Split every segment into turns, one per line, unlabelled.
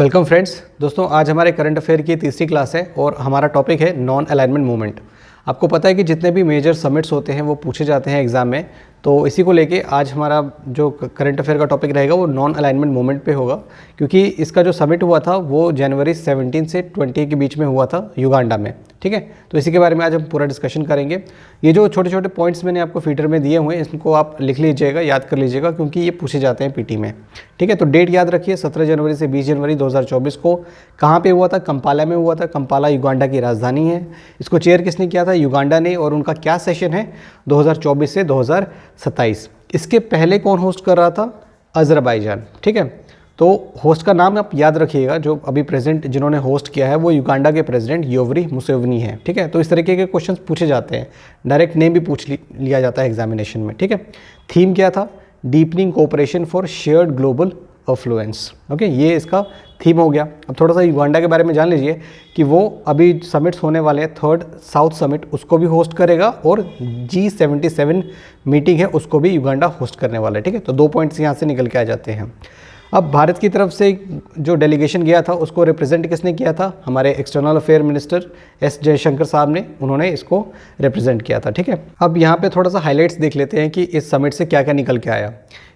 Welcome friends. दोस्तों आज हमारे करंट अफेयर की तीसरी क्लास है और हमारा टॉपिक है नॉन अलाइनमेंट मूवमेंट। आपको पता है कि जितने भी मेजर समिट्स होते हैं वो पूछे जाते हैं एग्जाम में, तो इसी को लेके आज हमारा जो करंट अफेयर का टॉपिक रहेगा वो नॉन अलाइनमेंट मूवमेंट पे होगा, क्योंकि इसका जो समिट हुआ था वो जनवरी 17 से 20 के बीच में हुआ था युगांडा में। ठीक है, तो इसी के बारे में आज हम पूरा डिस्कशन करेंगे। ये जो छोटे छोटे पॉइंट्स मैंने आपको फीटर में दिए हुए हैं इसको आप लिख लीजिएगा, याद कर लीजिएगा, क्योंकि ये पूछे जाते हैं पीटी में। ठीक है, तो डेट याद रखिए 17 जनवरी से 20 जनवरी 2024 को कहाँ पे हुआ था? कंपाला में हुआ था। कंपाला युगांडा की राजधानी है। इसको चेयर किसने किया था? युगांडा ने। और उनका क्या सेशन है? 2024 से 2027। इसके पहले कौन होस्ट कर रहा था? अजरबैजान। ठीक है, तो होस्ट का नाम आप याद रखिएगा। जो अभी प्रेजेंट जिन्होंने होस्ट किया है वो युगांडा के प्रेसिडेंट योवरी मुसेवेनी है। ठीक है, तो इस तरीके के क्वेश्चंस पूछे जाते हैं, डायरेक्ट नेम भी पूछ लिया जाता है एग्जामिनेशन में। ठीक है, थीम क्या था? Deepening cooperation for shared global affluence. Okay, ये इसका थीम हो गया। अब थोड़ा सा युगांडा के बारे में जान लीजिए कि वो अभी समिट्स होने वाले हैं, थर्ड साउथ समिट उसको भी होस्ट करेगा और G77 मीटिंग है उसको भी युगांडा होस्ट करने वाला है। ठीक है, तो 2 पॉइंट्स यहाँ से निकल के आ जाते हैं। अब भारत की तरफ से जो डेलीगेशन गया था उसको रिप्रेजेंट किसने किया था? हमारे external affair minister S Jaishankar साहब ने, उन्होंने इसको रिप्रेजेंट किया था। ठीक है, अब यहाँ पे थोड़ा सा हाइलाइट्स देख लेते हैं कि इस समिट से क्या क्या निकल के आया।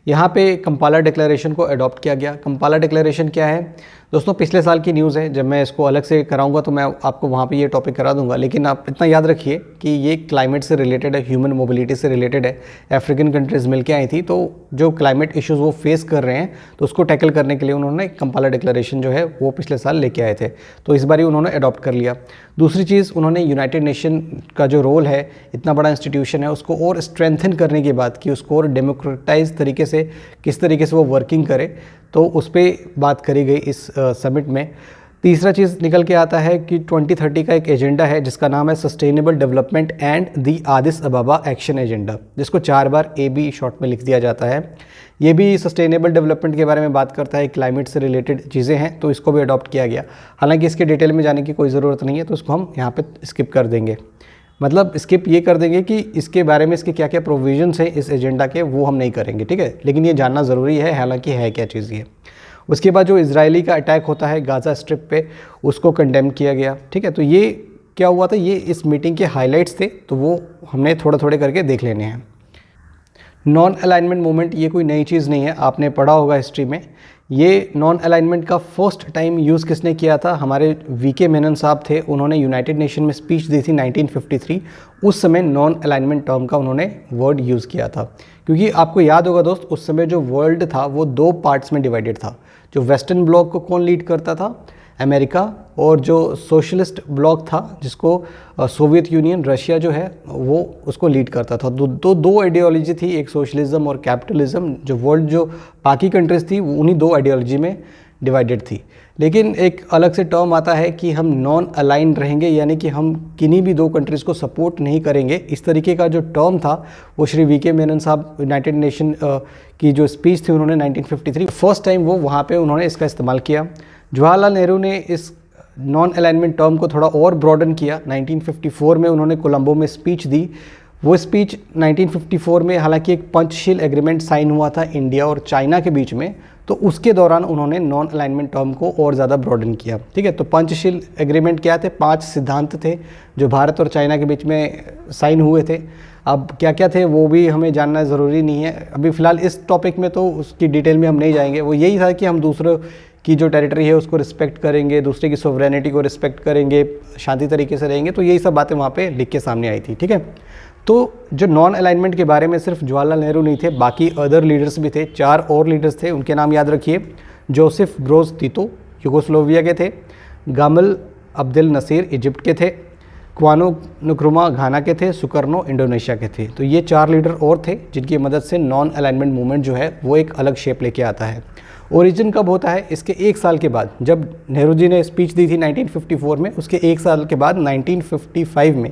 यहाँ पे कंपाला डिक्लेरेशन को अडॉप्ट किया गया। कंपाला डिक्लेरेशन क्या है दोस्तों? पिछले साल की न्यूज़ है। जब मैं इसको अलग से कराऊंगा तो मैं आपको वहाँ पे ये टॉपिक करा दूंगा, लेकिन आप इतना याद रखिए कि ये क्लाइमेट से रिलेटेड है, ह्यूमन मोबिलिटी से रिलेटेड है। अफ्रीकन कंट्रीज़ मिलके आई थी, तो जो क्लाइमेट इश्यूज़ वो फेस कर रहे हैं तो उसको टैकल करने के लिए उन्होंने कंपाला डिक्लेरेशन जो है वो पिछले साल लेके आए थे, तो इस बार ही उन्होंने अडॉप्ट कर लिया। दूसरी चीज़, उन्होंने यूनाइटेड नेशन का जो रोल है, इतना बड़ा इंस्टीट्यूशन है, उसको और स्ट्रेंथन करने की बात की, उसको और डेमोक्रेटाइज तरीके से किस तरीके से वो वर्किंग करे, तो उस पर बात करी गई इस समिट में। तीसरा चीज़ निकल के आता है कि 2030 का एक एजेंडा है जिसका नाम है sustainable development and the आदिस अबाबा action agenda, जिसको 4 बार AB शॉर्ट में लिख दिया जाता है। ये भी सस्टेनेबल डेवलपमेंट के बारे में बात करता है, क्लाइमेट से रिलेटेड चीज़ें हैं, तो इसको भी अडॉप्ट किया गया। हालांकि इसके डिटेल में जाने की कोई ज़रूरत नहीं है, तो इसको हम यहाँ पे स्किप कर देंगे। मतलब स्किप ये कर देंगे कि इसके बारे में इसके क्या क्या प्रोविजंस हैं इस एजेंडा के, वो हम नहीं करेंगे। ठीक है, लेकिन ये जानना ज़रूरी है, हालांकि है क्या चीज़ ये। उसके बाद जो इजरायली का अटैक होता है गाज़ा स्ट्रिप पे, उसको कंडेम किया गया। ठीक है, तो ये क्या हुआ था, ये इस मीटिंग के हाइलाइट्स थे, तो वो हमने थोड़ा थोड़े करके देख लेने हैं। नॉन अलाइनमेंट मूवमेंट ये कोई नई चीज़ नहीं है, आपने पढ़ा होगा हिस्ट्री में। ये नॉन अलाइनमेंट का फर्स्ट टाइम यूज़ किसने किया था? हमारे VK मेनन साहब थे, उन्होंने यूनाइटेड नेशन में स्पीच दी थी 1953। उस समय नॉन अलाइनमेंट टर्म का उन्होंने वर्ड यूज़ किया था, क्योंकि आपको याद होगा दोस्त, उस समय जो वर्ल्ड था वो 2 पार्ट्स में डिवाइडेड था। जो वेस्टर्न ब्लॉक को कौन लीड करता था? अमेरिका। और जो सोशलिस्ट ब्लॉक था जिसको सोवियत यूनियन, रशिया जो है वो उसको लीड करता था। दो आइडियोलॉजी थी, एक सोशलिज्म और कैपिटलिज्म। जो वर्ल्ड जो बाकी कंट्रीज थी वो उन्हीं 2 आइडियोलॉजी में डिवाइडेड थी। लेकिन एक अलग से टर्म आता है कि हम नॉन अलाइन रहेंगे, यानी कि हम किन्हीं भी 2 कंट्रीज़ को सपोर्ट नहीं करेंगे। इस तरीके का जो टर्म था वो श्री VK मेनन साहब, यूनाइटेड नेशन की जो स्पीच थी उन्होंने 1953 फर्स्ट टाइम वो वहाँ पे उन्होंने इसका इस्तेमाल किया। जवाहरलाल नेहरू ने इस नॉन अलाइनमेंट टर्म को थोड़ा और ब्रॉडन किया। 1954 में उन्होंने कोलंबो में स्पीच दी। वो स्पीच 1954 में हालांकि एक पंचशील एग्रीमेंट साइन हुआ था इंडिया और चाइना के बीच में, तो उसके दौरान उन्होंने नॉन अलाइनमेंट टर्म को और ज़्यादा ब्रॉडन किया। ठीक है, तो पंचशील एग्रीमेंट क्या थे? 5 सिद्धांत थे जो भारत और चाइना के बीच में साइन हुए थे। अब क्या क्या थे वो भी हमें जानना ज़रूरी नहीं है अभी फ़िलहाल इस टॉपिक में, तो उसकी डिटेल में हम नहीं जाएंगे। वो यही था कि हम दूसरों की जो टेरिटरी है उसको रिस्पेक्ट करेंगे, दूसरे की सोवरेनिटी को रिस्पेक्ट करेंगे, शांति तरीके से रहेंगे, तो यही सब बातें वहाँ पे लिख के सामने आई थी। ठीक है, तो जो नॉन अलाइनमेंट के बारे में सिर्फ जवाहरलाल नेहरू नहीं थे, बाकी अदर लीडर्स भी थे। 4 और लीडर्स थे, उनके नाम याद रखिए। जोसेफ ब्रोज टीतो यूगोस्लोविया के थे, गामल अब्देल नसीर इजिप्ट के थे, क्वानो नुक्रुमा घाना के थे, सुकर्नो इंडोनेशिया के थे। तो ये 4 लीडर और थे जिनकी मदद से नॉन अलाइनमेंट मूवमेंट जो है वो एक अलग शेप लेके आता है। ओरिजिन कब होता है? इसके 1 साल के बाद, जब नेहरू जी ने स्पीच दी थी 1954 में, उसके 1 साल के बाद 1955 में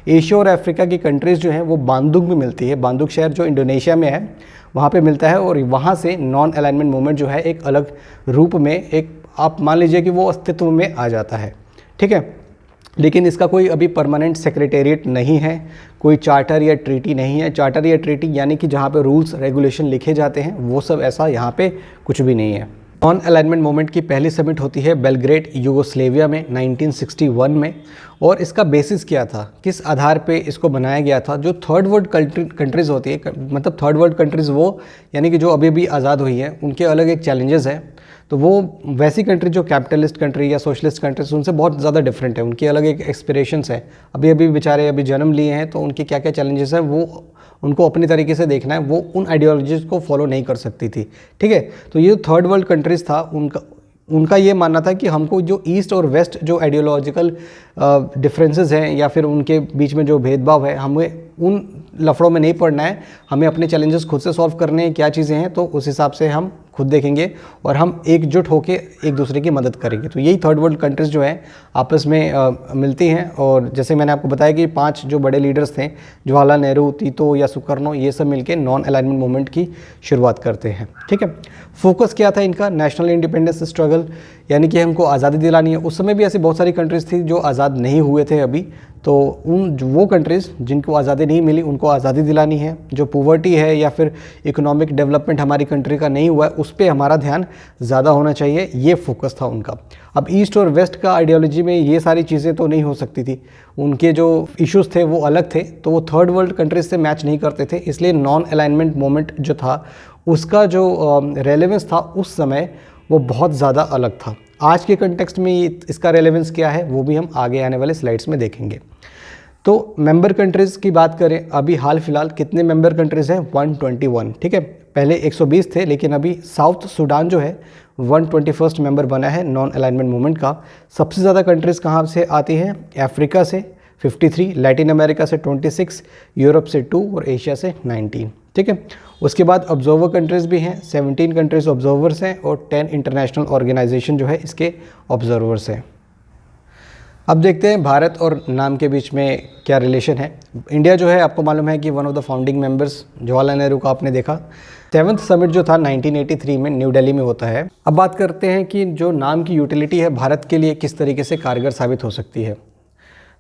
एशिया और अफ्रीका की कंट्रीज़ जो हैं वो बांदुग में मिलती है। बांदुग शहर जो इंडोनेशिया में है वहाँ पे मिलता है, और वहाँ से नॉन अलाइनमेंट मूवमेंट जो है एक अलग रूप में, एक आप मान लीजिए कि वो अस्तित्व में आ जाता है। ठीक है, लेकिन इसका कोई अभी परमानेंट सेक्रेटेरिएट नहीं है, कोई चार्टर या ट्रीटी नहीं है। चार्टर या ट्रीटी यानी कि जहाँ पे रूल्स रेगुलेशन लिखे जाते हैं वो सब, ऐसा यहाँ पे कुछ भी नहीं है। नॉन अलाइनमेंट मूवमेंट की पहली समिट होती है बेलग्रेड यूगोस्लेविया में 1961 में। और इसका बेसिस क्या था, किस आधार पे इसको बनाया गया था? जो थर्ड वर्ल्ड कंट्रीज़ होती है, मतलब थर्ड वर्ल्ड कंट्रीज़ वो यानी कि जो अभी भी आज़ाद हुई हैं, उनके अलग एक चैलेंजेस हैं। तो वो वैसी कंट्री जो कैपिटलिस्ट कंट्री या सोशलिस्ट कंट्रीज उनसे बहुत ज़्यादा डिफरेंट है, उनकी अलग एक एक्सपीरियंस है। अभी अभी बेचारे अभी जन्म लिए हैं, तो उनके क्या क्या चैलेंजेस हैं वो उनको अपनी तरीके से देखना है, वो उन आइडियोलॉजीज़ को फॉलो नहीं कर सकती थी। ठीक है, तो ये थर्ड वर्ल्ड कंट्रीज़ था, उनका ये मानना था कि हमको जो ईस्ट और वेस्ट जो आइडियोलॉजिकल डिफरेंसेस हैं या फिर उनके बीच में जो भेदभाव है, हमें उन लफड़ों में नहीं पड़ना है, हमें अपने चैलेंजेस खुद से सॉल्व करने हैं। क्या चीज़ें हैं तो उस हिसाब से हम खुद देखेंगे और हम एकजुट होकर एक दूसरे की मदद करेंगे। तो यही थर्ड वर्ल्ड कंट्रीज़ जो है आपस में मिलती हैं। और जैसे मैंने आपको बताया कि 5 जो बड़े लीडर्स थे, जवाहरलाल नेहरू, टीटो या सुकर्नो, ये सब मिलके नॉन अलाइनमेंट मूवमेंट की शुरुआत करते हैं। ठीक है, फोकस क्या था इनका? नेशनल इंडिपेंडेंस स्ट्रगल, यानी कि हमको आज़ादी दिलानी है। उस समय भी ऐसी बहुत सारी कंट्रीज़ थी जो आज़ाद नहीं हुए थे अभी, तो वो कंट्रीज़ जिनको आज़ादी नहीं मिली उनको आज़ादी दिलानी है। जो पॉवर्टी है या फिर इकोनॉमिक डेवलपमेंट हमारी कंट्री का नहीं हुआ है, उस पर हमारा ध्यान ज़्यादा होना चाहिए, ये फोकस था उनका। अब ईस्ट और वेस्ट का आइडियोलॉजी में ये सारी चीज़ें तो नहीं हो सकती थी, उनके जो इश्यूज़ थे वो अलग थे, तो वो थर्ड वर्ल्ड कंट्रीज से मैच नहीं करते थे। इसलिए नॉन अलाइनमेंट मूवमेंट जो था उसका जो रेलेवेंस था उस समय वो बहुत ज़्यादा अलग था। आज के कंटेक्स्ट में इसका रेलेवेंस क्या है वो भी हम आगे आने वाले स्लाइड्स में देखेंगे। तो मेंबर कंट्रीज़ की बात करें, अभी हाल फिलहाल कितने मेंबर कंट्रीज़ हैं? 121। ठीक है, पहले 120 थे, लेकिन अभी साउथ सूडान जो है 121st मेंबर बना है नॉन अलाइनमेंट मूवमेंट का। सबसे ज़्यादा कंट्रीज़ कहाँ से आती हैं? अफ्रीका से 53, लैटिन अमेरिका से 26, यूरोप से 2 और एशिया से 19। ठीक है, उसके बाद ऑब्जर्वर कंट्रीज़ भी हैं, 17 कंट्रीज़ ऑब्जर्वर्स हैं और 10 इंटरनेशनल ऑर्गेनाइजेशन जो है इसके ऑब्जर्वर्स हैं। अब देखते हैं भारत और नाम के बीच में क्या रिलेशन है। इंडिया जो है आपको मालूम है कि one of the founding members, Jawaharlal Nehru का आपने देखा। 7th समिट जो था 1983 में न्यू दिल्ली में होता है। अब बात करते हैं कि जो नाम की यूटिलिटी है भारत के लिए किस तरीके से कारगर साबित हो सकती है।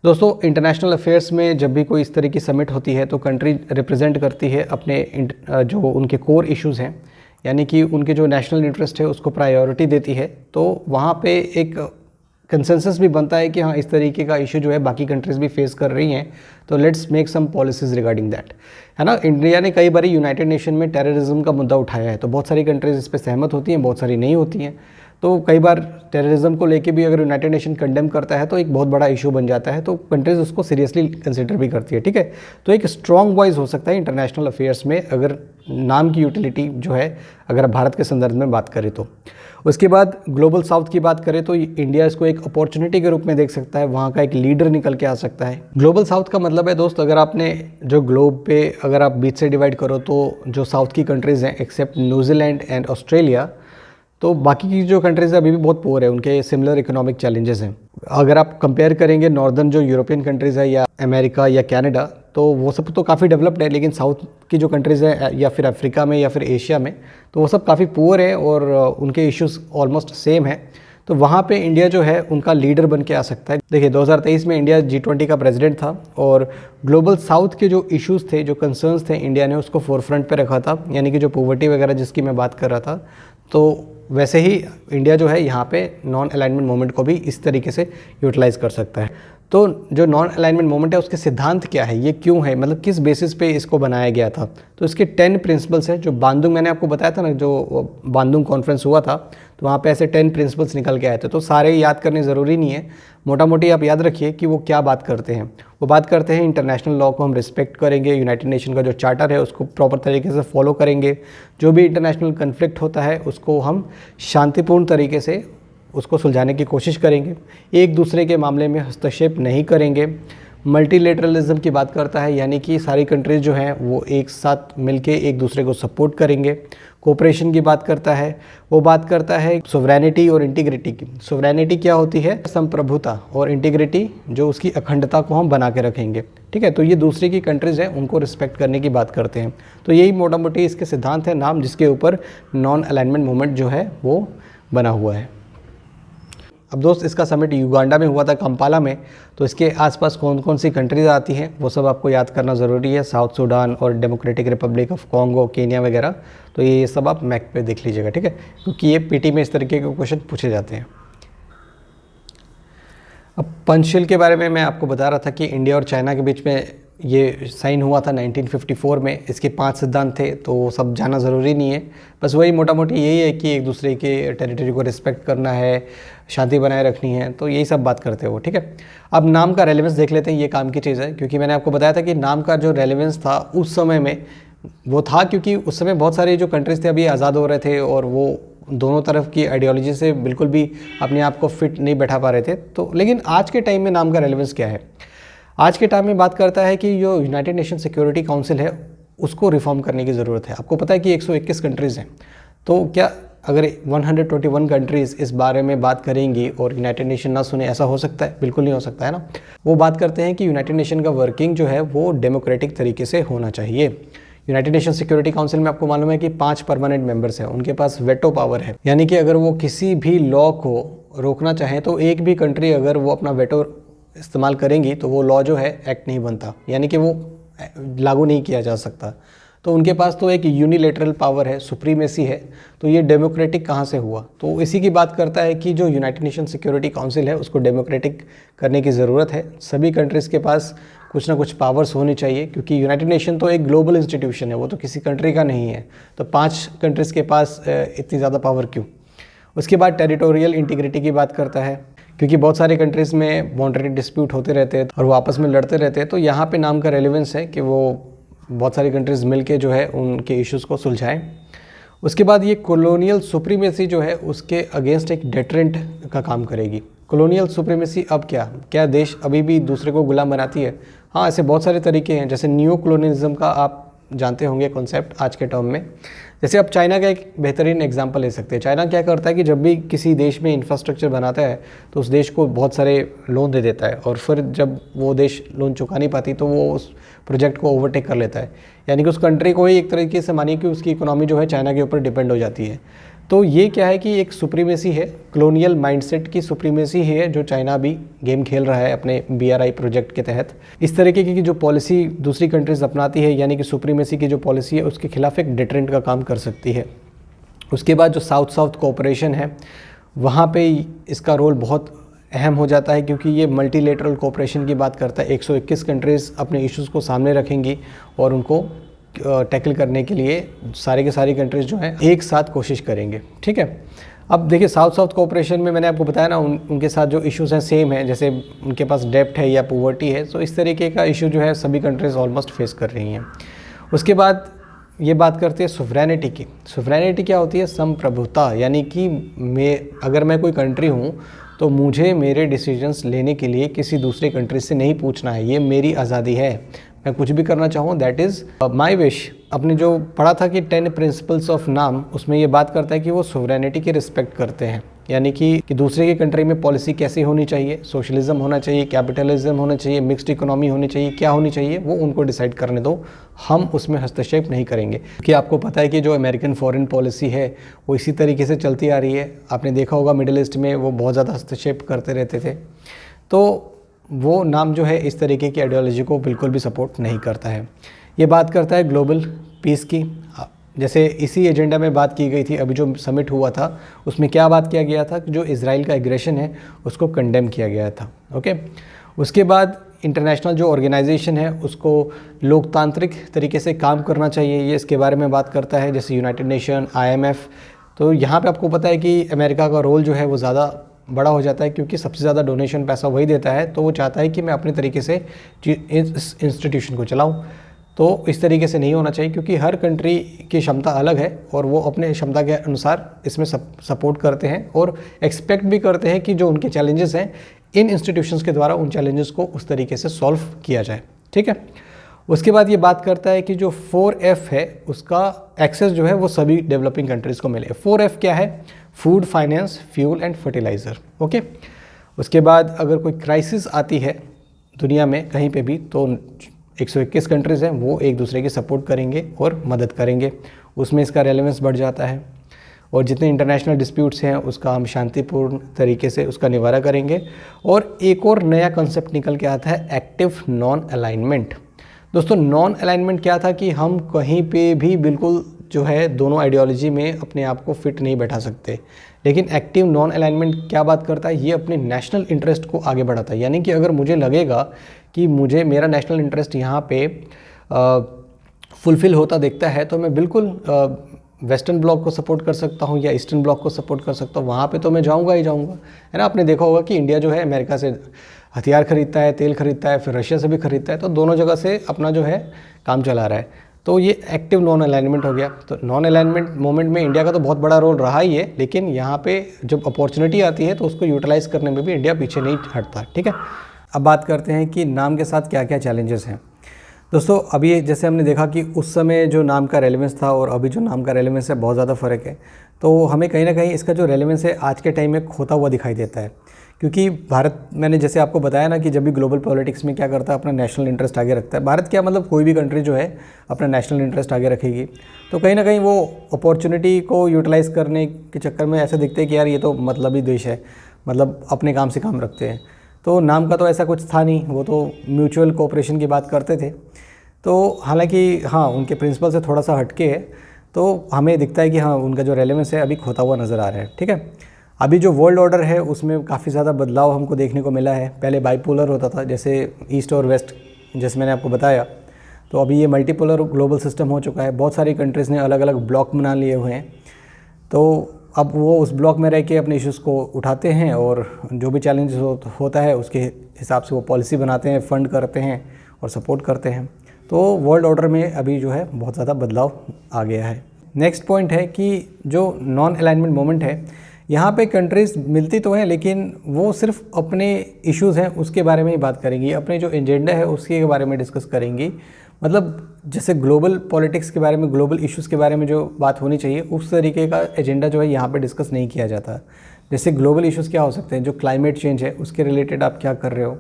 दोस्तों, इंटरनेशनल अफेयर्स में जब भी कोई इस तरह की समिट होती है तो कंट्री रिप्रेजेंट करती है अपने जो उनके कोर इश्यूज़ हैं, यानी कि उनके जो नेशनल इंटरेस्ट है उसको प्रायोरिटी देती है। तो वहाँ पे एक कंसेंसस भी बनता है कि हाँ, इस तरीके का इशू जो है बाकी कंट्रीज़ भी फेस कर रही हैं, तो let's make some policies regarding that, है ना। इंडिया ने कई बार यूनाइटेड नेशन में टेररिज्म का मुद्दा उठाया है, तो बहुत सारी कंट्रीज़ इस पर सहमत होती हैं, बहुत सारी नहीं होती हैं। तो कई बार टेररिज्म को लेके भी अगर यूनाइटेड नेशन कंडेम करता है तो एक बहुत बड़ा इशू बन जाता है, तो कंट्रीज़ उसको सीरियसली कंसिडर भी करती है। ठीक है, तो एक स्ट्रॉन्ग वॉइस हो सकता है इंटरनेशनल अफेयर्स में अगर नाम की यूटिलिटी जो है अगर भारत के संदर्भ में बात करें तो। उसके बाद ग्लोबल साउथ की बात करें तो इंडिया इसको एक अपॉर्चुनिटी के रूप में देख सकता है, वहाँ का एक लीडर निकल के आ सकता है। ग्लोबल साउथ का मतलब है दोस्त, अगर आपने जो ग्लोब पे अगर आप बीच से डिवाइड करो तो जो साउथ की कंट्रीज़ हैं एक्सेप्ट न्यूजीलैंड एंड ऑस्ट्रेलिया, तो बाकी की जो कंट्रीज़ अभी भी बहुत पुअर है, उनके सिमिलर इकोनॉमिक चैलेंजेस हैं। अगर आप कंपेयर करेंगे नॉर्दर्न जो यूरोपियन कंट्रीज़ है या अमेरिका या कनाडा, तो वो सब तो काफ़ी डेवलप्ड है, लेकिन साउथ की जो कंट्रीज़ है या फिर अफ्रीका में या फिर एशिया में, तो वो सब काफ़ी पुअर है और उनके इश्यूज़ ऑलमोस्ट सेम है। तो वहाँ पे इंडिया जो है उनका लीडर बन के आ सकता है। देखिए 2023 में इंडिया G20 का प्रेसिडेंट था और ग्लोबल साउथ के जो इश्यूज़ थे, जो कंसर्न्स थे, इंडिया ने उसको फोरफ्रंट पे रखा था, यानी कि जो पॉवर्टी वगैरह जिसकी मैं बात कर रहा था। तो वैसे ही इंडिया जो है यहाँ पे नॉन अलाइनमेंट मूवमेंट को भी इस तरीके से यूटिलाइज़ कर सकता है। तो जो नॉन अलाइनमेंट मूवमेंट है उसके सिद्धांत क्या है, ये क्यों है, मतलब किस बेसिस पे इसको बनाया गया था। तो इसके 10 प्रिंसिपल्स हैं। जो बांदुंग मैंने आपको बताया था ना, जो बांदुंग कॉन्फ्रेंस हुआ था, तो वहाँ पे ऐसे 10 प्रिंसिपल्स निकल के आए थे। तो सारे याद करने ज़रूरी नहीं है, मोटा मोटी आप याद रखिए कि वो क्या बात करते हैं। वो बात करते हैं इंटरनेशनल लॉ को हम रिस्पेक्ट करेंगे, यूनाइटेड नेशन का जो चार्टर है उसको प्रॉपर तरीके से फॉलो करेंगे, जो भी इंटरनेशनल कन्फ्लिक्ट होता है उसको हम शांतिपूर्ण तरीके से उसको सुलझाने की कोशिश करेंगे, एक दूसरे के मामले में हस्तक्षेप नहीं करेंगे। मल्टीलेटरलिज्म की बात करता है, यानी कि सारी कंट्रीज़ जो हैं वो एक साथ मिलके एक दूसरे को सपोर्ट करेंगे। कोऑपरेशन की बात करता है, वो बात करता है सोवरेनिटी और इंटीग्रिटी की। सोवरेनिटी क्या होती है? संप्रभुता, और इंटीग्रिटी जो उसकी अखंडता को हम बना के रखेंगे। ठीक है, तो ये दूसरी की कंट्रीज़ हैं उनको रिस्पेक्ट करने की बात करते हैं। तो यही मोटा मोटी इसके सिद्धांत है, नाम जिसके ऊपर नॉन अलाइनमेंट मूवमेंट जो है वो बना हुआ है। अब दोस्त इसका समिट युगांडा में हुआ था, कंपाला में, तो इसके आसपास कौन कौन सी कंट्रीज़ आती हैं वो सब आपको याद करना ज़रूरी है। साउथ सूडान और democratic Republic of Congo, Kenya वगैरह, तो ये सब आप मैप पे देख लीजिएगा, ठीक है, क्योंकि ये पीटी में इस तरीके के क्वेश्चन पूछे जाते हैं। अब पंचशील के बारे में मैं आपको बता रहा था कि इंडिया और चाइना के बीच में ये साइन हुआ था 1954 में। इसके 5 सिद्धांत थे, तो वो सब जाना ज़रूरी नहीं है, बस वही मोटा मोटी यही है कि एक दूसरे के टेरिटरी को रिस्पेक्ट करना है, शांति बनाए रखनी है, तो यही सब बात करते हैं वो, ठीक है। अब नाम का रेलेवेंस देख लेते हैं, ये काम की चीज़ है, क्योंकि मैंने आपको बताया था कि नाम का जो रेलेवेंस था उस समय में वो था, क्योंकि उस समय बहुत सारे जो कंट्रीज़ थे अभी आज़ाद हो रहे थे और वो दोनों तरफ की आइडियोलॉजी से बिल्कुल भी अपने आप को फिट नहीं बैठा पा रहे थे। तो लेकिन आज के टाइम में नाम का रेलेवेंस क्या है? आज के टाइम में बात करता है कि जो यूनाइटेड नेशन सिक्योरिटी काउंसिल है उसको रिफॉर्म करने की ज़रूरत है। आपको पता है कि 121 कंट्रीज़ हैं, तो क्या अगर 121 कंट्रीज़ इस बारे में बात करेंगी और यूनाइटेड नेशन ना सुने, ऐसा हो सकता है? बिल्कुल नहीं हो सकता है ना। वो बात करते हैं कि यूनाइटेड नेशन का वर्किंग जो है वो डेमोक्रेटिक तरीके से होना चाहिए। यूनाइटेड नेशन सिक्योरिटी काउंसिल में आपको मालूम है कि 5 परमानेंट मेंबर्स हैं, उनके पास वेटो पावर है, यानी कि अगर वो किसी भी लॉ को रोकना चाहें तो एक भी कंट्री अगर वो अपना वेटो इस्तेमाल करेंगी तो वो लॉ जो है एक्ट नहीं बनता, यानी कि वो लागू नहीं किया जा सकता। तो उनके पास तो एक यूनिलेटरल पावर है, सुप्रीमेसी है, तो ये डेमोक्रेटिक कहाँ से हुआ? तो इसी की बात करता है कि जो यूनाइटेड नेशन सिक्योरिटी काउंसिल है उसको डेमोक्रेटिक करने की ज़रूरत है। सभी कंट्रीज़ के पास कुछ ना कुछ पावर्स होनी चाहिए, क्योंकि यूनाइटेड नेशन तो एक ग्लोबल इंस्टीट्यूशन है, वो तो किसी कंट्री का नहीं है। तो 5 कंट्रीज़ के पास इतनी ज़्यादा पावर क्यों? उसके बाद टेरिटोरियल इंटीग्रिटी की बात करता है, क्योंकि बहुत सारे कंट्रीज़ में बाउंड्री डिस्प्यूट होते रहते हैं और वो आपस में लड़ते रहते हैं, तो यहाँ पे नाम का रेलेवेंस है कि वो बहुत सारी कंट्रीज़ मिलके जो है उनके इश्यूज़ को सुलझाएं। उसके बाद ये कॉलोनियल सुप्रीमेसी जो है उसके अगेंस्ट एक डेटरेंट का काम करेगी। कॉलोनियल सुप्रीमेसी अब क्या देश अभी भी दूसरे को गुलाम बनाती है? हाँ, ऐसे बहुत सारे तरीके हैं, जैसे न्यू कॉलोनियलिज्म का आप जानते होंगे कॉन्सेप्ट आज के टर्म में। जैसे अब चाइना का एक बेहतरीन एग्जांपल ले सकते हैं। चाइना क्या करता है कि जब भी किसी देश में इंफ्रास्ट्रक्चर बनाता है तो उस देश को बहुत सारे लोन दे देता है, और फिर जब वो देश लोन चुका नहीं पाती तो वो उस प्रोजेक्ट को ओवरटेक कर लेता है, यानी कि उस कंट्री को ही एक तरीके से मानिए कि उसकी इकोनॉमी जो है चाइना के ऊपर डिपेंड हो जाती है। तो ये क्या है कि एक सुप्रीमेसी है, कॉलोनियल माइंडसेट की सुप्रीमेसी ही है जो चाइना भी गेम खेल रहा है अपने BRI प्रोजेक्ट के तहत। इस तरीके की जो पॉलिसी दूसरी कंट्रीज़ अपनाती है, यानी कि सुप्रीमेसी की जो पॉलिसी है उसके खिलाफ एक डिटरेंट का काम कर सकती है। उसके बाद जो साउथ साउथ कोऑपरेशन है वहाँ पे इसका रोल बहुत अहम हो जाता है, क्योंकि ये मल्टीलेटरल कोऑपरेशन की बात करता है। 121 कंट्रीज़ अपने इश्यूज़ को सामने रखेंगी और उनको टैकल करने के लिए सारी की सारी कंट्रीज़ जो हैं एक साथ कोशिश करेंगे, ठीक है। अब देखिए साउथ साउथ कोऑपरेशन में मैंने आपको बताया ना, उनके साथ जो इश्यूज़ हैं सेम है, जैसे उनके पास डेप्ट है या पॉवर्टी है, तो इस तरीके का इशू जो है सभी कंट्रीज़ ऑलमोस्ट फेस कर रही हैं। उसके बाद ये बात करते हैं सुवरेनिटी की। सुवरेनिटी क्या होती है? संप्रभुता, यानी कि अगर मैं कोई कंट्री हूँ तो मुझे मेरे डिसीजंस लेने के लिए किसी दूसरे कंट्री से नहीं पूछना है, ये मेरी आज़ादी है, मैं कुछ भी करना चाहूँ दैट इज़ माई विश। अपने जो पढ़ा था कि 10 प्रिंसिपल्स ऑफ नाम, उसमें ये बात करता है कि वो सुवरेनिटी की रिस्पेक्ट करते हैं, यानी कि दूसरे की कंट्री में पॉलिसी कैसी होनी चाहिए, सोशलिज्म होना चाहिए, कैपिटलिज्म होना चाहिए, मिक्स्ड इकोनॉमी होनी चाहिए, क्या होनी चाहिए वो उनको डिसाइड करने दो, हम उसमें हस्तक्षेप नहीं करेंगे। कि आपको पता है कि जो अमेरिकन फॉरेन पॉलिसी है वो इसी तरीके से चलती आ रही है। आपने देखा होगा मिडिल ईस्ट में वो बहुत ज़्यादा हस्तक्षेप करते रहते थे, तो वो नाम जो है इस तरीके की आइडियोलॉजी को बिल्कुल भी सपोर्ट नहीं करता है। ये बात करता है ग्लोबल पीस की। जैसे इसी एजेंडा में बात की गई थी, अभी जो समिट हुआ था उसमें क्या बात किया गया था कि जो इज़राइल का एग्रेशन है उसको कंडेम किया गया था, ओके। उसके बाद इंटरनेशनल जो ऑर्गेनाइजेशन है उसको लोकतांत्रिक तरीके से काम करना चाहिए, ये इसके बारे में बात करता है, जैसे यूनाइटेड नेशन, IMF। तो यहाँ पे आपको पता है कि अमेरिका का रोल जो है वो ज़्यादा बड़ा हो जाता है, क्योंकि सबसे ज़्यादा डोनेशन पैसा वही देता है, तो वो चाहता है कि मैं अपने तरीके से इस इंस्टीट्यूशन को चलाऊँ। तो इस तरीके से नहीं होना चाहिए, क्योंकि हर कंट्री की क्षमता अलग है और वो अपने क्षमता के अनुसार इसमें सपोर्ट करते हैं और एक्सपेक्ट भी करते हैं कि जो उनके चैलेंजेस हैं इन इंस्टीट्यूशंस के द्वारा उन चैलेंजेस को उस तरीके से सॉल्व किया जाए, ठीक है। उसके बाद ये बात करता है कि जो 4F है उसका एक्सेस जो है वो सभी डेवलपिंग कंट्रीज़ को मिले। 4F क्या है? Food, finance, fuel and fertiliser, okay. उसके बाद अगर कोई क्राइसिस आती है दुनिया में कहीं पे भी, तो 121 कंट्रीज़ हैं वो एक दूसरे की सपोर्ट करेंगे और मदद करेंगे, उसमें इसका रेलेवेंस बढ़ जाता है। और जितने इंटरनेशनल डिस्प्यूट्स हैं उसका हम शांतिपूर्ण तरीके से उसका निवारण करेंगे। और एक और नया कॉन्सेप्ट निकल के आता है एक्टिव नॉन अलाइनमेंट। दोस्तों नॉन अलाइनमेंट क्या था कि हम कहीं पे भी बिल्कुल जो है दोनों आइडियोलॉजी में अपने आप को फिट नहीं बैठा सकते, लेकिन एक्टिव नॉन अलाइनमेंट क्या बात करता है, ये अपने नेशनल इंटरेस्ट को आगे बढ़ाता है। यानी कि अगर मुझे लगेगा कि मुझे मेरा नेशनल इंटरेस्ट यहाँ पे फुलफ़िल होता दिखता है तो मैं बिल्कुल वेस्टर्न ब्लॉक को सपोर्ट कर सकता हूँ या ईस्टर्न ब्लॉक को सपोर्ट कर सकता हूँ, वहाँ पे तो मैं जाऊँगा ही जाऊँगा, है ना। आपने देखा होगा कि इंडिया जो है अमेरिका से हथियार खरीदता है, तेल खरीदता है, फिर रशिया से भी खरीदता है, तो दोनों जगह से अपना जो है काम चला रहा है। तो ये एक्टिव नॉन अलाइनमेंट हो गया। तो नॉन अलाइनमेंट मूवमेंट में इंडिया का तो बहुत बड़ा रोल रहा ही है, लेकिन यहाँ पे जब अपॉर्चुनिटी आती है तो उसको यूटिलाइज़ करने में भी इंडिया पीछे नहीं हटता, ठीक है। अब बात करते हैं कि नाम के साथ क्या क्या चैलेंजेस हैं। दोस्तों अभी जैसे हमने देखा कि उस समय जो नाम का रेलेवेंस था और अभी जो नाम का रेलेवेंस है बहुत ज़्यादा फ़र्क है। तो हमें कहीं ना कहीं इसका जो रेलेवेंस है आज के टाइम में खोता हुआ दिखाई देता है, क्योंकि भारत, मैंने जैसे आपको बताया ना कि जब भी ग्लोबल पॉलिटिक्स में क्या करता है, अपना नेशनल इंटरेस्ट आगे रखता है। भारत क्या मतलब कोई भी कंट्री जो है अपना नेशनल इंटरेस्ट आगे रखेगी, तो कहीं ना कहीं वो अपॉर्चुनिटी को यूटिलाइज़ करने के चक्कर में ऐसे दिखते हैं कि यार ये तो मतलबी देश है, मतलब अपने काम से काम रखते हैं। तो नाम का तो ऐसा कुछ था नहीं, वो तो म्यूचुअल कोऑपरेशन की बात करते थे। तो हालांकि हाँ उनके प्रिंसिपल से थोड़ा सा हटके है, तो हमें दिखता है कि हाँ उनका जो रेलेवेंस है अभी खोता हुआ नज़र आ रहा है, ठीक है। अभी जो वर्ल्ड ऑर्डर है उसमें काफ़ी ज़्यादा बदलाव हमको देखने को मिला है। पहले बाइपोलर होता था, जैसे ईस्ट और वेस्ट, जैसे मैंने आपको बताया, तो अभी ये मल्टीपोलर ग्लोबल सिस्टम हो चुका है। बहुत सारी कंट्रीज़ ने अलग अलग ब्लॉक बना लिए हुए हैं, तो अब वो उस ब्लॉक में रह के अपने इश्यूज़ को उठाते हैं और जो भी चैलेंज होता है उसके हिसाब से वो पॉलिसी बनाते हैं, फंड करते हैं और सपोर्ट करते हैं। तो वर्ल्ड ऑर्डर में अभी जो है बहुत ज़्यादा बदलाव आ गया है। नेक्स्ट पॉइंट है कि जो नॉन अलाइनमेंट मूवमेंट है, यहाँ पे कंट्रीज़ मिलती तो हैं लेकिन वो सिर्फ अपने इश्यूज़ हैं उसके बारे में ही बात करेंगी, अपने जो एजेंडा है उसके बारे में डिस्कस करेंगी। मतलब जैसे ग्लोबल पॉलिटिक्स के बारे में, ग्लोबल इश्यूज़ के बारे में जो बात होनी चाहिए उस तरीके का एजेंडा जो है यहाँ पे डिस्कस नहीं किया जाता। जैसे ग्लोबल इश्यूज़ क्या हो सकते हैं, जो क्लाइमेट चेंज है उसके रिलेटेड आप क्या कर रहे हो,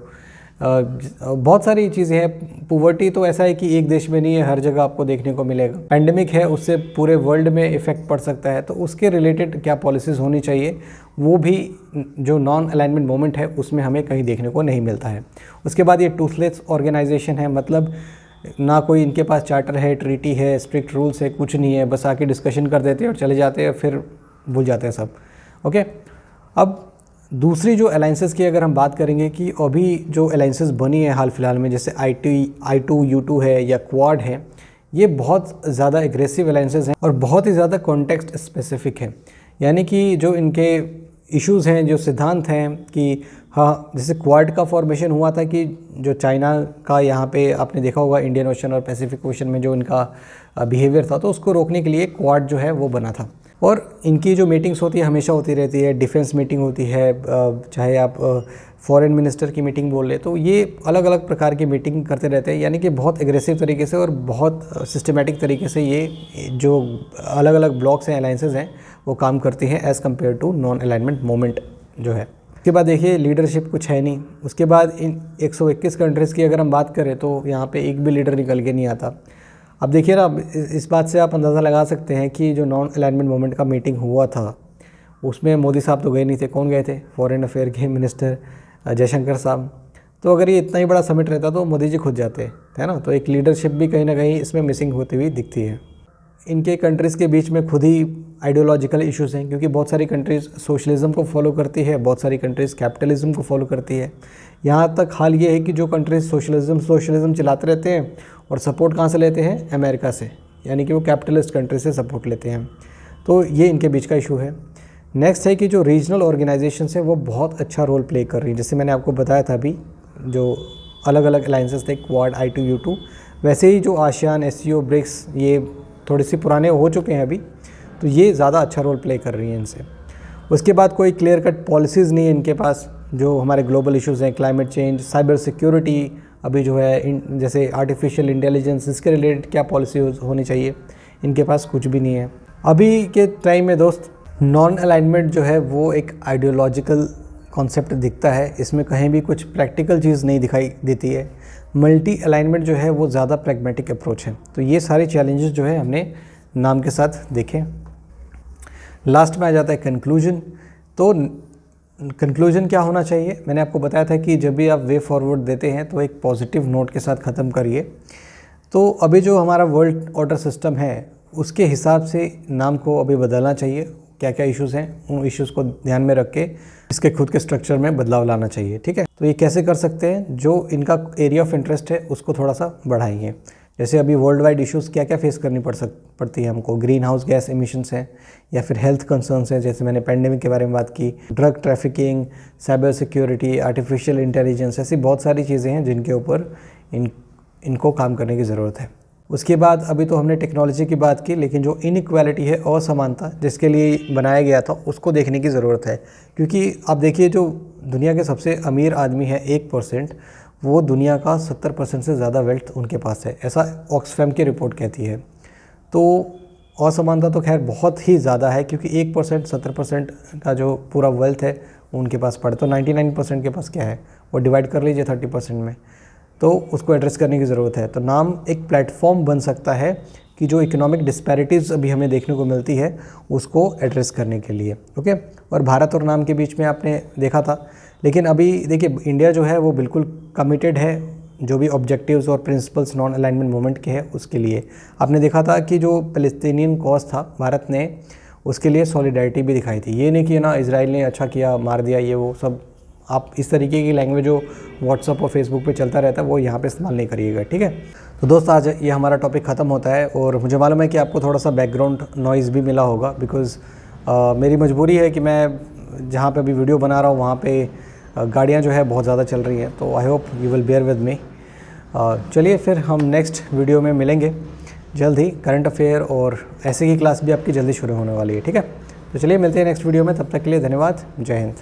बहुत सारी चीज़ें हैं। पुवर्टी तो ऐसा है कि एक देश में नहीं है, हर जगह आपको देखने को मिलेगा। पैंडेमिक है, उससे पूरे वर्ल्ड में इफ़ेक्ट पड़ सकता है, तो उसके रिलेटेड क्या पॉलिसीज़ होनी चाहिए वो भी जो नॉन अलाइनमेंट मूवमेंट है उसमें हमें कहीं देखने को नहीं मिलता है। उसके बाद ये टूथलेस ऑर्गेनाइजेशन है, मतलब ना कोई इनके पास चार्टर है, ट्रीटी है, स्ट्रिक्ट रूल्स है, कुछ नहीं है, बस आके डिस्कशन कर देते हैं और चले जाते हैं, फिर भूल जाते हैं सब। ओके, अब दूसरी जो अलाइंसेस की अगर हम बात करेंगे कि अभी जो अलाइंसेस बनी है हाल फिलहाल में, जैसे I2U2 है या क्वाड है, ये बहुत ज़्यादा एग्रेसिव अलाइंसेस हैं और बहुत ही ज़्यादा कॉन्टेक्स्ट स्पेसिफिक है। यानी कि जो इनके इश्यूज़ हैं, जो सिद्धांत हैं कि हाँ, जैसे क्वाड का फॉर्मेशन हुआ था कि जो चाइना का यहाँ पे आपने देखा होगा इंडियन ओशन और पैसिफिक ओशन में जो इनका बिहेवियर था, तो उसको रोकने के लिए क्वाड जो है वो बना था। और इनकी जो मीटिंग्स होती है हमेशा होती रहती है, डिफेंस मीटिंग होती है, चाहे आप फॉरेन मिनिस्टर की मीटिंग बोल ले, तो ये अलग अलग प्रकार की मीटिंग करते रहते हैं। यानी कि बहुत एग्रेसिव तरीके से और बहुत सिस्टमेटिक तरीके से ये जो अलग अलग ब्लॉक्स हैं, अलाइंसेस हैं, वो काम करती हैं as compare to non alignment movement जो है। उसके बाद देखिए लीडरशिप कुछ है नहीं। उसके बाद इन 121 कंट्रीज़ की अगर हम बात करें तो यहाँ पे एक भी लीडर निकल के नहीं आता। अब देखिए ना, इस बात से आप अंदाज़ा लगा सकते हैं कि जो नॉन अलाइनमेंट मूवमेंट का मीटिंग हुआ था उसमें मोदी साहब तो गए नहीं थे। कौन गए थे? फॉरेन अफेयर के मिनिस्टर जयशंकर साहब। तो अगर ये इतना ही बड़ा समिट रहता तो मोदी जी खुद जाते, है ना। तो एक लीडरशिप भी कहीं ना कहीं इसमें मिसिंग होती हुई दिखती है। इनके कंट्रीज़ के बीच में खुद ही आइडियोलॉजिकल इश्यूज़ हैं, क्योंकि बहुत सारी कंट्रीज़ सोशलिज़म को फॉलो करती है, बहुत सारी कंट्रीज़ कैपिटलिज्म को फॉलो करती है। यहाँ तक हाल ये है कि जो कंट्रीज़ सोशलिज़म चलाते रहते हैं और सपोर्ट कहाँ से लेते हैं? अमेरिका से, यानी कि वो कैपिटलिस्ट कंट्री से सपोर्ट लेते हैं। तो ये इनके बीच का इशू है। नेक्स्ट है कि जो रीजनल ऑर्गेनाइजेशंस हैं वो बहुत अच्छा रोल प्ले कर रही हैं। जैसे मैंने आपको बताया था अभी, जो अलग अलग अलाइंसेस थे, क्वाड, I2U2, वैसे ही जो आसियान, SCO, ब्रिक्स, ये थोड़े से पुराने हो चुके हैं अभी, तो ये ज़्यादा अच्छा रोल प्ले कर रही हैं इनसे। उसके बाद कोई क्लियर कट पॉलिसीज़ नहीं है इनके पास। जो हमारे ग्लोबल इश्यूज़ हैं, क्लाइमेट चेंज, साइबर सिक्योरिटी, अभी जो है जैसे आर्टिफिशियल इंटेलिजेंस, इसके रिलेटेड क्या पॉलिसी होनी चाहिए, इनके पास कुछ भी नहीं है अभी के टाइम में। दोस्त, नॉन अलाइनमेंट जो है वो एक आइडियोलॉजिकल कॉन्सेप्ट दिखता है, इसमें कहीं भी कुछ प्रैक्टिकल चीज़ नहीं दिखाई देती है। मल्टी अलाइनमेंट जो है वो ज़्यादा प्रैग्मेटिक अप्रोच है। तो ये सारे चैलेंजेस जो है हमने नाम के साथ देखे। लास्ट में आ जाता है कंक्लूजन। तो कंक्लूजन क्या होना चाहिए, मैंने आपको बताया था कि जब भी आप वे फॉरवर्ड देते हैं तो एक पॉजिटिव नोट के साथ ख़त्म करिए। तो अभी जो हमारा वर्ल्ड ऑर्डर सिस्टम है उसके हिसाब से नाम को अभी बदलना चाहिए। क्या क्या इश्यूज़ हैं उन इश्यूज़ को ध्यान में रख के इसके खुद के स्ट्रक्चर में बदलाव लाना चाहिए, ठीक है। तो ये कैसे कर सकते हैं, जो इनका एरिया ऑफ इंटरेस्ट है उसको थोड़ा सा बढ़ाइए। जैसे अभी वर्ल्ड वाइड इश्यूज़ क्या क्या फेस करनी पड़ती है हमको, ग्रीन हाउस गैस एमिशंस हैं या फिर हेल्थ कंसर्न्स हैं, जैसे मैंने पेंडेमिक के बारे में बात की, drug trafficking, cyber security, artificial intelligence, ऐसी बहुत सारी चीज़ें हैं जिनके ऊपर इनको काम करने की ज़रूरत है। उसके बाद अभी तो हमने टेक्नोलॉजी की बात की, लेकिन जो इनइक्वालिटी है, असमानता जिसके लिए बनाया गया था, उसको देखने की ज़रूरत है। क्योंकि आप देखिए जो दुनिया के सबसे अमीर आदमी है 1%, वो दुनिया का 70% से ज़्यादा वेल्थ उनके पास है, ऐसा ऑक्सफैम की रिपोर्ट कहती है। तो असमानता तो खैर बहुत ही ज़्यादा है, क्योंकि 1% 70% का जो पूरा वेल्थ है उनके पास पड़े, तो 99% के पास क्या है, वो डिवाइड कर लीजिए 30% में, तो उसको एड्रेस करने की ज़रूरत है। तो नाम एक प्लेटफॉर्म बन सकता है कि जो इकोनॉमिक डिस्पैरिटीज़ अभी हमें देखने को मिलती है उसको एड्रेस करने के लिए, ओके। और भारत और नाम के बीच में आपने देखा था, लेकिन अभी देखिए इंडिया जो है वो बिल्कुल कमिटेड है जो भी ऑब्जेक्टिव्स और प्रिंसिपल्स नॉन अलाइनमेंट मूवमेंट के हैं उसके लिए। आपने देखा था कि जो फ़लस्तीनियन कॉज था, भारत ने उसके लिए सॉलिडारिटी भी दिखाई थी। ये नहीं कि ना इजराइल ने अच्छा किया, मार दिया, ये वो सब आप इस तरीके की लैंग्वेज जो व्हाट्सअप और फेसबुक पे चलता रहता है वो यहाँ पे इस्तेमाल नहीं करिएगा, ठीक है। तो दोस्त आज ये हमारा टॉपिक ख़त्म होता है, और मुझे मालूम है कि आपको थोड़ा सा बैकग्राउंड नॉइज़ भी मिला होगा, बिकॉज़ मेरी मजबूरी है कि मैं जहाँ पे अभी वीडियो बना रहा हूँ वहाँ पे गाड़ियाँ जो है बहुत ज़्यादा चल रही हैं। तो I hope you will bear with me. चलिए फिर हम नेक्स्ट वीडियो में मिलेंगे जल्द ही। करंट अफेयर और ऐसे की क्लास भी आपकी जल्दी शुरू होने वाली है, ठीक है। तो चलिए मिलते हैं नेक्स्ट वीडियो में, तब तक के लिए धन्यवाद। जय हिंद।